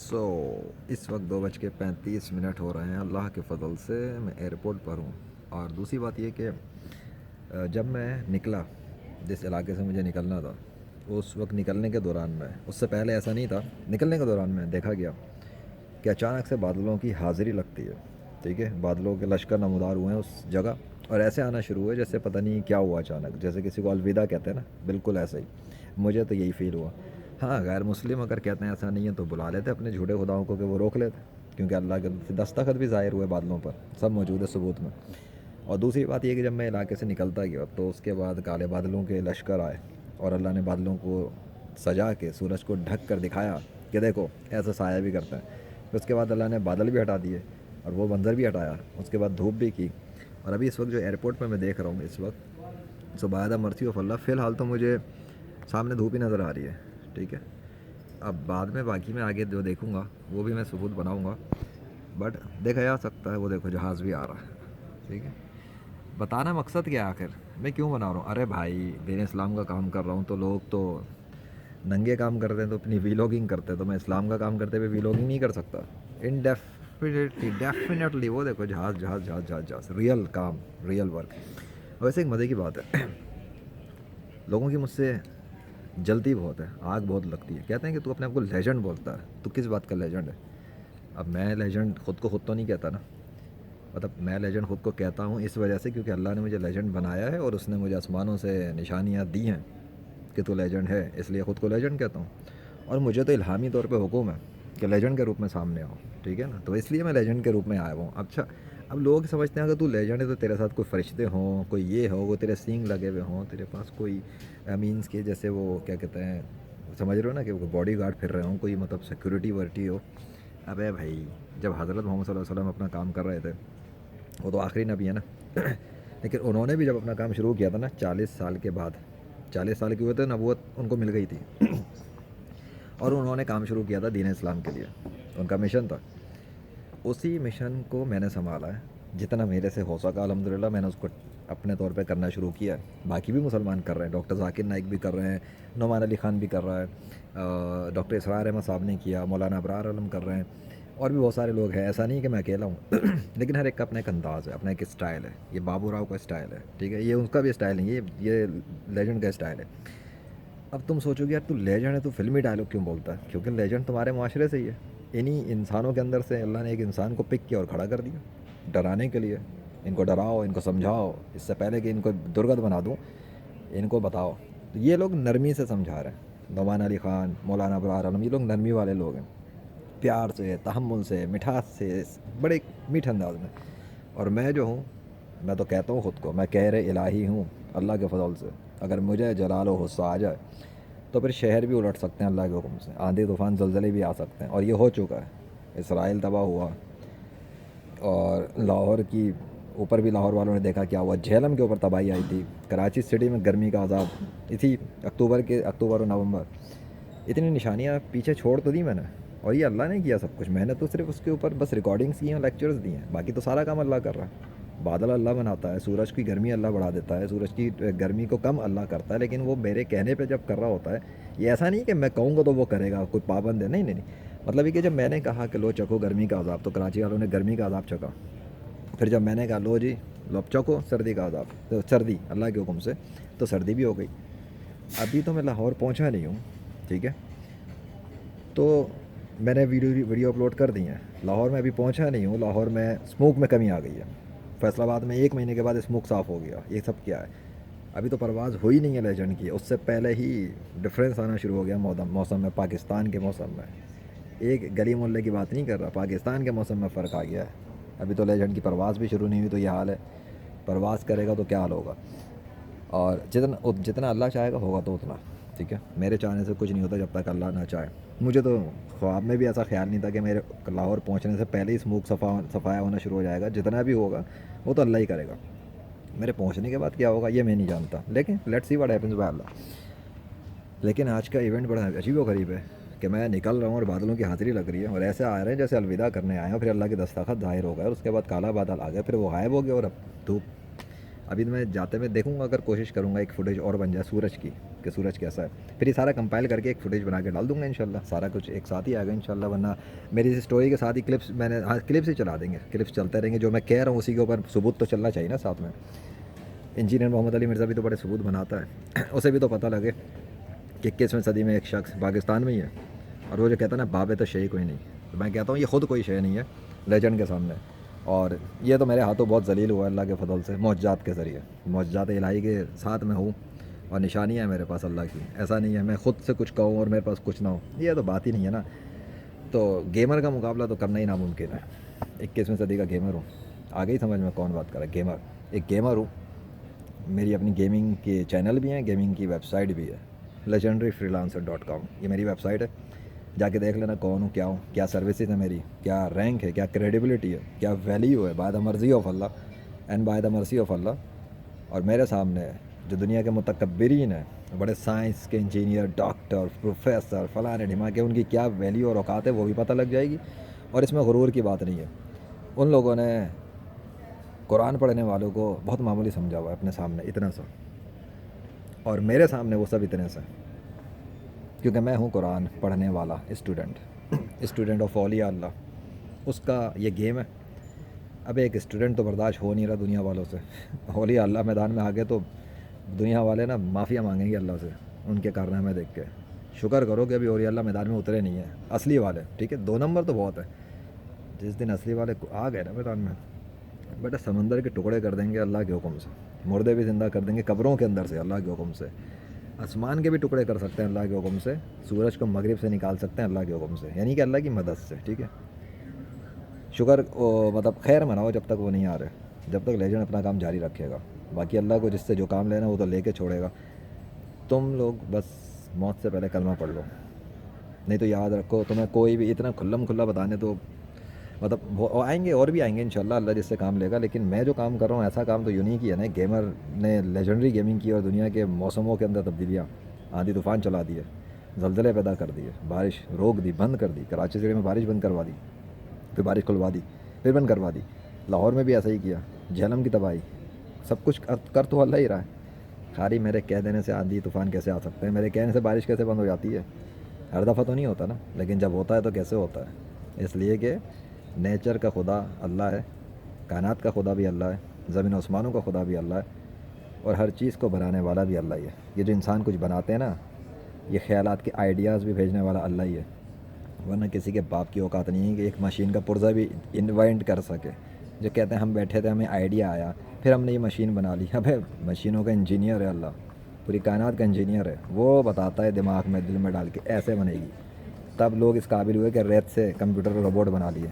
سو اس وقت 2:35 ہو رہے ہیں. اللہ کے فضل سے میں ایئرپورٹ پر ہوں. اور دوسری بات یہ کہ جب میں نکلا جس علاقے سے مجھے نکلنا تھا اس وقت نکلنے کے دوران میں اس سے پہلے ایسا نہیں تھا. نکلنے کے دوران میں دیکھا گیا کہ اچانک سے بادلوں کی حاضری لگتی ہے. ٹھیک ہے, بادلوں کے لشکر نمودار ہوئے ہیں اس جگہ اور ایسے آنا شروع ہوئے جیسے پتہ نہیں کیا ہوا اچانک, جیسے کسی کو الوداع کہتے ہیں نا, بالکل ایسا ہی مجھے تو یہی فیل ہوا. ہاں, غیر مسلم اگر کہتے ہیں ایسا نہیں ہے تو بلا لیتے اپنے جھوٹے خداؤں کو کہ وہ روک لیتے, کیونکہ اللہ کے دستخط بھی ظاہر ہوئے بادلوں پر, سب موجود ہے ثبوت میں. اور دوسری بات یہ کہ جب میں علاقے سے نکلتا گیا تو اس کے بعد کالے بادلوں کے لشکر آئے اور اللہ نے بادلوں کو سجا کے سورج کو ڈھک کر دکھایا کہ دیکھو ایسا سایہ بھی کرتا ہے. پھر اس کے بعد اللہ نے بادل بھی ہٹا دیے اور وہ منظر بھی ہٹایا, اس کے بعد دھوپ بھی کی. اور ابھی اس وقت جو ایئرپورٹ پہ میں دیکھ رہا ہوں اس وقت سبحان مرسی آف اللہ, فی الحال تو مجھے سامنے دھوپ ہی نظر آ رہی ہے. ٹھیک ہے, اب بعد میں باقی میں آگے جو دیکھوں گا وہ بھی میں ثبوت بناؤں گا, بٹ دیکھا جا سکتا ہے. وہ دیکھو جہاز بھی آ رہا ہے. ٹھیک ہے, بتانا مقصد کیا ہے آخر میں کیوں بنا رہا ہوں. ارے بھائی, دین اسلام کا کام کر رہا ہوں تو لوگ تو ننگے کام کرتے ہیں تو اپنی ویلوگنگ کرتے ہیں, تو میں اسلام کا کام کرتے ہوئے ویلوگنگ نہیں کر سکتا. ڈیفینیٹلی وہ دیکھو جہاز جہاز جہاز جہاز جہاز, ریئل کام, ریئل ورک. ویسے ایک مزے کی بات ہے, لوگوں کی مجھ سے جلدی بہت ہے, آگ بہت لگتی ہے. کہتے ہیں کہ تو اپنے آپ کو لیجنڈ بولتا ہے, تو کس بات کا لیجنڈ ہے؟ اب میں لیجنڈ خود کو خود تو نہیں کہتا نا, مطلب میں لیجنڈ خود کو کہتا ہوں اس وجہ سے کیونکہ اللہ نے مجھے لیجنڈ بنایا ہے اور اس نے مجھے آسمانوں سے نشانیاں دی ہیں کہ تو لیجنڈ ہے, اس لیے خود کو لیجنڈ کہتا ہوں. اور مجھے تو الہامی طور پہ حکم ہے کہ لیجنڈ کے روپ میں سامنے آؤں. ٹھیک ہے نا, تو اس لیے میں لیجنڈ کے روپ میں آیا ہوں. اچھا, اب لوگ سمجھتے ہیں اگر تو لیجنڈ ہے تو تیرے ساتھ کوئی فرشتے ہوں, کوئی یہ ہو, وہ تیرے سینگ لگے ہوئے ہوں, تیرے پاس کوئی مینس کے جیسے وہ کیا کہتے ہیں, سمجھ رہے ہو نا, کہ وہ باڈی گارڈ پھر رہے ہوں, کوئی مطلب سیکورٹی ورٹی ہو. ابے بھائی, جب حضرت محمد صلی اللہ علیہ وسلم اپنا کام کر رہے تھے, وہ تو آخری نبی ہے نا, لیکن انہوں نے بھی جب اپنا کام شروع کیا تھا نا 40 سال کے بعد, 40 سال کی ہوئے تھے, نبوت ان کو مل گئی تھی اور انہوں نے کام شروع کیا تھا دین اسلام کے لیے, ان کا مشن تھا. اسی مشن کو میں نے سنبھالا ہے, جتنا میرے سے ہو سکا الحمدللہ میں نے اس کو اپنے طور پہ کرنا شروع کیا ہے. باقی بھی مسلمان کر رہے ہیں, ڈاکٹر ذاکر نائک بھی کر رہے ہیں, نعمان علی خان بھی کر رہا ہے, ڈاکٹر اسرار احمد صاحب نے کیا, مولانا ابرار عالم کر رہے ہیں, اور بھی بہت سارے لوگ ہیں. ایسا نہیں کہ میں اکیلا ہوں لیکن ہر ایک کا اپنا ایک انداز ہے, اپنا ایک اسٹائل ہے. یہ بابو راؤ کا اسٹائل ہے, ٹھیک ہے, یہ ان کا بھی اسٹائل نہیں, یہ لیجنڈ کا اسٹائل ہے. اب تم سوچو گے یار تو لیجنڈ ہے تو فلمی ڈائلاگ کیوں بولتا ہے؟ کیونکہ لیجنڈ تمہارے معاشرے سے ہی ہے. انہی انسانوں کے اندر سے اللہ نے ایک انسان کو پک کیا اور کھڑا کر دیا ڈرانے کے لیے. ان کو ڈراؤ, ان کو سمجھاؤ, اس سے پہلے کہ ان کو درگت بنا دوں ان کو بتاؤ. تو یہ لوگ نرمی سے سمجھا رہے ہیں, نعمان علی خان, مولانا ابرار عالم, یہ لوگ نرمی والے لوگ ہیں, پیار سے, تحمل سے, مٹھاس سے, بڑے میٹھے انداز میں. اور میں جو ہوں, میں تو کہتا ہوں خود کو میں کہہ رہے الہی ہوں اللہ کے فضل سے. اگر مجھے جلال و غصہ آ جائے تو پھر شہر بھی الٹ سکتے ہیں اللہ کے حکم سے, آندھی طوفان زلزلے بھی آ سکتے ہیں, اور یہ ہو چکا ہے. اسرائیل تباہ ہوا, اور لاہور کی اوپر بھی لاہور والوں نے دیکھا کیا ہوا, جہلم کے اوپر تباہی آئی تھی, کراچی سٹی میں گرمی کا عذاب اسی اکتوبر اور نومبر. اتنی نشانیاں پیچھے چھوڑ تو دی میں نے, اور یہ اللہ نے کیا سب کچھ. میں نے تو صرف اس کے اوپر بس ریکارڈنگس کی ہیں, لیکچرز دی ہیں, باقی تو سارا کام اللہ کر رہا ہے. بادل اللہ بناتا ہے, سورج کی گرمی اللہ بڑھا دیتا ہے, سورج کی گرمی کو کم اللہ کرتا ہے, لیکن وہ میرے کہنے پہ جب کر رہا ہوتا ہے. یہ ایسا نہیں کہ میں کہوں گا تو وہ کرے گا, کوئی پابند ہے, نہیں نہیں نہیں. مطلب یہ کہ جب میں نے کہا کہ لو چکو گرمی کا عذاب, تو کراچی والوں نے گرمی کا عذاب چکا. پھر جب میں نے کہا لو جی لو اب چکو سردی کا عذاب, تو سردی اللہ کے حکم سے تو سردی بھی ہو گئی. ابھی تو میں لاہور پہنچا نہیں ہوں, ٹھیک ہے, تو میں نے ویڈیو اپلوڈ کر دی ہیں. لاہور میں ابھی پہنچا نہیں ہوں, لاہور میں اسموک میں کمی آ گئی ہے. فیصل آباد میں 1 مہینے کے بعد اسموک صاف ہو گیا. یہ سب کیا ہے؟ ابھی تو پرواز ہوئی نہیں ہے لیجنڈ کی, اس سے پہلے ہی ڈفرینس آنا شروع ہو گیا موسم میں, پاکستان کے موسم میں. ایک گلی محلے کی بات نہیں کر رہا, پاکستان کے موسم میں فرق آ گیا ہے. ابھی تو لیجنڈ کی پرواز بھی شروع نہیں ہوئی, تو یہ حال ہے. پرواز کرے گا تو کیا حال ہوگا. اور جتنا اللہ چاہے گا ہوگا تو اتنا, ٹھیک ہے. میرے چاہنے سے کچھ نہیں ہوتا جب تک اللہ نہ چاہے. مجھے تو خواب میں بھی ایسا خیال نہیں تھا کہ میرے لاہور پہنچنے سے پہلے ہی اسموک صفایا ہونا شروع ہو جائے گا. جتنا بھی ہوگا وہ تو اللہ ہی کرے گا. میرے پہنچنے کے بعد کیا ہوگا یہ میں نہیں جانتا, لیکن let's see what happens by Allah. لیکن آج کا ایونٹ بڑا عجیب و غریب ہے کہ میں نکل رہا ہوں اور بادلوں کی حاضری لگ رہی ہے, اور ایسے آ رہے ہیں جیسے الوداع کرنے آئے ہیں, پھر اللہ کے دستخط ظاہر ہو گئے, اور اس کے بعد کالا بادل آ گئے, پھر وہ غائب ہو گئے, اور اب دھوپ. ابھی میں جاتے میں دیکھوں گا، اگر کوشش کروں گا ایک فوٹیج اور بن جائے سورج کی کہ سورج کیسا ہے، پھر یہ سارا کمپائل کر کے ایک فوٹیج بنا کے ڈال دوں گا انشاءاللہ، سارا کچھ ایک ساتھ ہی آئے گا انشاءاللہ، ورنہ میری اس اسٹوری کے ساتھ ہی کلپس میں نے کلپس ہی چلا دیں گے، کلپس چلتے رہیں گے، جو میں کہہ رہا ہوں اسی کے اوپر ثبوت تو چلنا چاہیے نا ساتھ میں۔ انجینئر محمد علی مرزا بھی تو بڑے ثبوت بناتا ہے، اسے بھی تو پتہ لگے کہ 21ویں صدی میں ایک شخص پاکستان میں ہی ہے، اور وہ جو کہتا ہے نا باب تو شے کوئی نہیں، تو میں کہتا ہوں یہ خود کوئی شے نہیں ہے لیجنڈ کے سامنے، اور یہ تو میرے ہاتھوں بہت ذلیل ہوا ہے اللہ کے فضل سے، معجزات کے ذریعے، معجزات الہی کے ساتھ میں ہوں، اور نشانیاں ہیں میرے پاس اللہ کی، ایسا نہیں ہے میں خود سے کچھ کہوں اور میرے پاس کچھ نہ ہو، یہ تو بات ہی نہیں ہے نا۔ تو گیمر کا مقابلہ تو کرنا ہی ناممکن ہے، 21ویں صدی کا گیمر ہوں، آگے ہی سمجھ میں کون بات کرا، گیمر، ایک گیمر ہوں، میری اپنی گیمنگ کے چینل بھی ہیں، گیمنگ کی ویب سائٹ بھی ہے legendaryfreelancer.com، یہ میری ویب سائٹ ہے، جا کے دیکھ لینا کون ہوں، کیا سروسز ہے میری، کیا رینک ہے، کیا کریڈیبلٹی ہے، کیا ویلیو ہے، بائی دا مرضی of Allah and by the مرضی آف اللہ۔ اور میرے سامنے جو دنیا کے متکبرین ہیں، بڑے سائنس کے انجینئر، ڈاکٹر، پروفیسر، فلاں ڈھما کے، ان کی کیا ویلیو اور اوقات ہے وہ بھی پتہ لگ جائے گی، اور اس میں غرور کی بات نہیں ہے۔ ان لوگوں نے قرآن پڑھنے والوں کو بہت معمولی سمجھا ہوا ہے اپنے سامنے اتنا سا، اور میرے سامنے وہ سب اتنے سے، کیونکہ میں ہوں قرآن پڑھنے والا اسٹوڈنٹ آف اولیاء اللہ، اس کا یہ گیم ہے۔ اب ایک اسٹوڈنٹ تو برداشت ہو نہیں رہا دنیا والوں سے، اولیاء اللہ میدان میں آگے تو دنیا والے نا معافیا مانگیں گے اللہ سے ان کے کارنامے دیکھ کے۔ شکر کرو کہ ابھی اولیاء اللہ میدان میں اترے نہیں ہیں اصلی والے، ٹھیک ہے، 2 نمبر تو بہت ہے، جس دن اصلی والے آ گئے نا میدان میں، بیٹا سمندر کے ٹکڑے کر دیں گے اللہ کے حکم سے، مردے بھی زندہ کر دیں گے قبروں کے اندر سے اللہ کے حکم سے، آسمان کے بھی ٹکڑے کر سکتے ہیں اللہ کے حکم سے، سورج کو مغرب سے نکال سکتے ہیں اللہ کے حکم سے، یعنی کہ اللہ کی مدد سے، ٹھیک ہے۔ شکر مطلب خیر مناؤ جب تک وہ نہیں آ رہے، جب تک لیجنڈ اپنا کام جاری رکھے گا، باقی اللہ کو جس سے جو کام لینا وہ تو لے کے چھوڑے گا۔ تم لوگ بس موت سے پہلے کلمہ پڑھ لو، نہیں تو یاد رکھو تمہیں کوئی بھی اتنا کھلم کھلا بتانے تو مطلب آئیں گے اور بھی آئیں گے انشاءاللہ اللہ جس سے کام لے گا، لیکن میں جو کام کر رہا ہوں ایسا کام تو یونیک ہی ہے نا، گیمر نے لیجنڈری گیمنگ کی اور دنیا کے موسموں کے اندر تبدیلیاں، آندھی طوفان چلا دیے، زلزلے پیدا کر دیے، بارش روک دی، بند کر دی، کراچی سٹی میں بارش بند کروا دی، پھر بارش کھلوا دی، پھر بند کروا دی، لاہور میں بھی ایسا ہی کیا، جہلم کی تباہی، سب کچھ کر تو اللہ ہی رہا ہے، خالی میرے کہہ دینے سے آندھی طوفان کیسے آ سکتے ہیں، میرے کہنے سے بارش کیسے بند ہو جاتی ہے، ہر دفعہ تو نہیں ہوتا نا، لیکن جب ہوتا ہے تو کیسے ہوتا ہے، اس لیے کہ نیچر کا خدا اللہ ہے، کائنات کا خدا بھی اللہ ہے، زمین و آسمانوں کا خدا بھی اللہ ہے، اور ہر چیز کو بنانے والا بھی اللہ ہی ہے۔ یہ جو انسان کچھ بناتے ہیں نا، یہ خیالات کے آئیڈیاز بھی بھیجنے والا اللہ ہی ہے، ورنہ کسی کے باپ کی اوقات نہیں ہے کہ ایک مشین کا پرزہ بھی انوینٹ کر سکے۔ جو کہتے ہیں ہم بیٹھے تھے ہمیں آئیڈیا آیا پھر ہم نے یہ مشین بنا لی، ابے مشینوں کا انجینئر ہے اللہ، پوری کائنات کا انجینئر ہے، وہ بتاتا ہے دماغ میں دل میں ڈال کے ایسے بنے گی، تب لوگ اس قابل ہوئے کہ ریت سے کمپیوٹر اور روبوٹ بنا لیے۔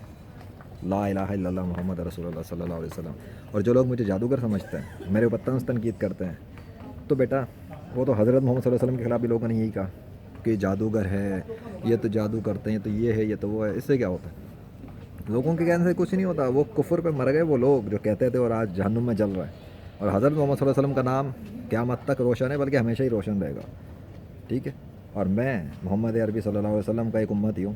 لا الہ الا اللہ محمد رسول اللہ صلی اللہ علیہ وسلم۔ اور جو لوگ مجھے جادوگر سمجھتے ہیں، میرے اوپر طنز تنقید کرتے ہیں، تو بیٹا وہ تو حضرت محمد صلی اللہ علیہ وسلم کے خلاف بھی لوگوں نے یہی کہا کہ جادوگر ہے، یہ تو جادو کرتے ہیں، تو یہ ہے، یہ تو وہ ہے، اس سے کیا ہوتا ہے؟ لوگوں کے کہنے سے کچھ نہیں ہوتا، وہ کفر پہ مر گئے وہ لوگ جو کہتے تھے اور آج جہنم میں جل رہا ہے، اور حضرت محمد صلی اللہ علیہ وسلم کا نام قیامت تک روشن ہے، بلکہ ہمیشہ ہی روشن رہے گا، ٹھیک ہے۔ اور میں محمد عربی صلی اللہ علیہ وسلم کا ایک امتی ہوں،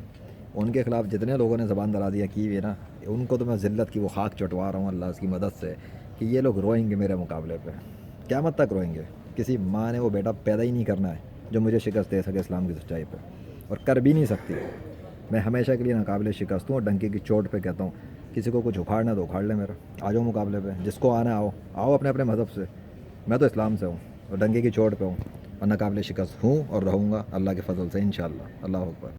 ان کے خلاف جتنے لوگوں نے زبان درازیاں کی ہوئی ہے نا، ان کو تو میں ذلت کی وہ خاک چٹوا رہا ہوں اللہ اس کی مدد سے، کہ یہ لوگ روئیں گے میرے مقابلے پہ، قیامت تک روئیں گے۔ کسی ماں نے وہ بیٹا پیدا ہی نہیں کرنا ہے جو مجھے شکست دے سکے اسلام کی سچائی پہ، اور کر بھی نہیں سکتی۔ میں ہمیشہ کے لیے ناقابل شکست ہوں، اور ڈنکی کی چوٹ پہ کہتا ہوں کسی کو کچھ اکھاڑنا تو اکھاڑ لے میرا، آ جاؤ مقابلے پہ، جس کو آنا آؤ اپنے اپنے مذہب سے، میں تو اسلام سے ہوں اور ڈنکی کی چوٹ پہ ہوں، اور ناقابل شکست ہوں اور رہوں گا اللہ کے فضل سے انشاءاللہ۔ اللہ اکبر۔